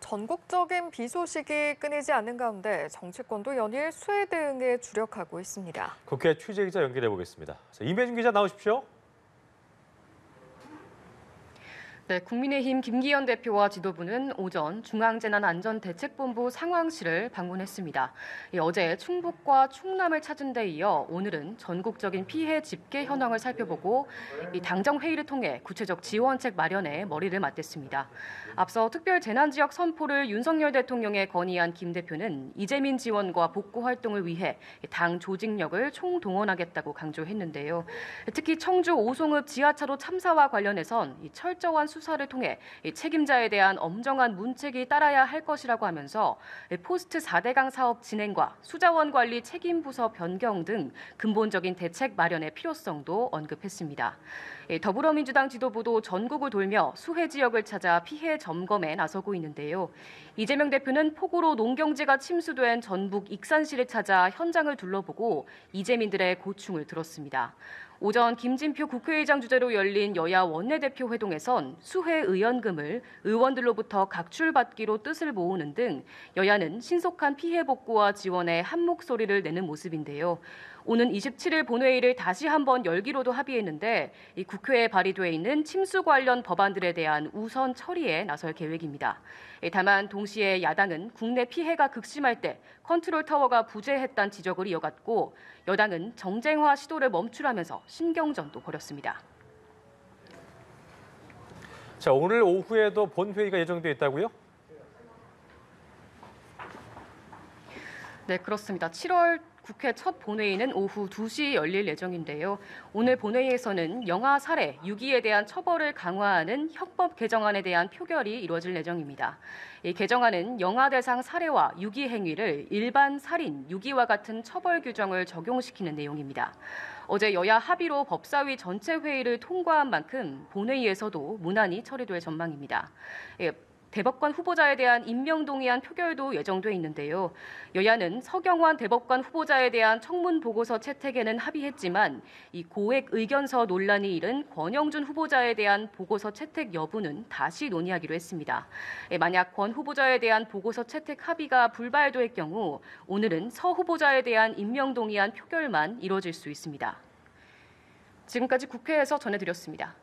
전국적인 비 소식이 끊이지 않는 가운데 정치권도 연일 수해 대응에 주력하고 있습니다. 국회 취재기자 연결해 보겠습니다. 임혜준 기자 나오십시오. 네, 국민의힘 김기현 대표와 지도부는 오전 중앙재난안전대책본부 상황실을 방문했습니다. 어제 충북과 충남을 찾은 데 이어 오늘은 전국적인 피해 집계 현황을 살펴보고 당정 회의를 통해 구체적 지원책 마련에 머리를 맞댔습니다. 앞서 특별 재난지역 선포를 윤석열 대통령에 건의한 김 대표는 이재민 지원과 복구 활동을 위해 당 조직력을 총동원하겠다고 강조했는데요. 특히 청주 오송읍 지하차도 참사와 관련해선 철저한 수사를 통해 책임자에 대한 엄정한 문책이 따라야 할 것이라고 하면서 포스트 4대강 사업 진행과 수자원 관리 책임 부서 변경 등 근본적인 대책 마련의 필요성도 언급했습니다. 더불어민주당 지도부도 전국을 돌며 수해 지역을 찾아 피해 점검에 나서고 있는데요. 이재명 대표는 폭우로 농경지가 침수된 전북 익산시를 찾아 현장을 둘러보고 이재민들의 고충을 들었습니다. 오전 김진표 국회의장 주재로 열린 여야 원내대표 회동에선 수해 의원금을 의원들로부터 각출받기로 뜻을 모으는 등 여야는 신속한 피해 복구와 지원에 한 목소리를 내는 모습인데요. 오는 27일 본회의를 다시 한번 열기로도 합의했는데 이 국회에 발의돼 있는 침수 관련 법안들에 대한 우선 처리에 나설 계획입니다. 다만 동시에 야당은 국내 피해가 극심할 때 컨트롤타워가 부재했다는 지적을 이어갔고 여당은 정쟁화 시도를 멈추라면서 신경전도 벌였습니다. 자, 오늘 오후에도 본회의가 예정돼 있다고요? 네, 그렇습니다. 7월 국회 첫 본회의는 오후 2시 열릴 예정인데요. 오늘 본회의에서는 영아 살해, 유기에 대한 처벌을 강화하는 형법 개정안에 대한 표결이 이루어질 예정입니다. 이 개정안은 영아 대상 살해와 유기 행위를 일반 살인, 유기와 같은 처벌 규정을 적용시키는 내용입니다. 어제 여야 합의로 법사위 전체 회의를 통과한 만큼 본회의에서도 무난히 처리될 전망입니다. 대법관 후보자에 대한 임명 동의안 표결도 예정돼 있는데요. 여야는 서경환 대법관 후보자에 대한 청문 보고서 채택에는 합의했지만 이 고액 의견서 논란이 일은 권영준 후보자에 대한 보고서 채택 여부는 다시 논의하기로 했습니다. 만약 권 후보자에 대한 보고서 채택 합의가 불발될 경우 오늘은 서 후보자에 대한 임명 동의안 표결만 이뤄질 수 있습니다. 지금까지 국회에서 전해드렸습니다.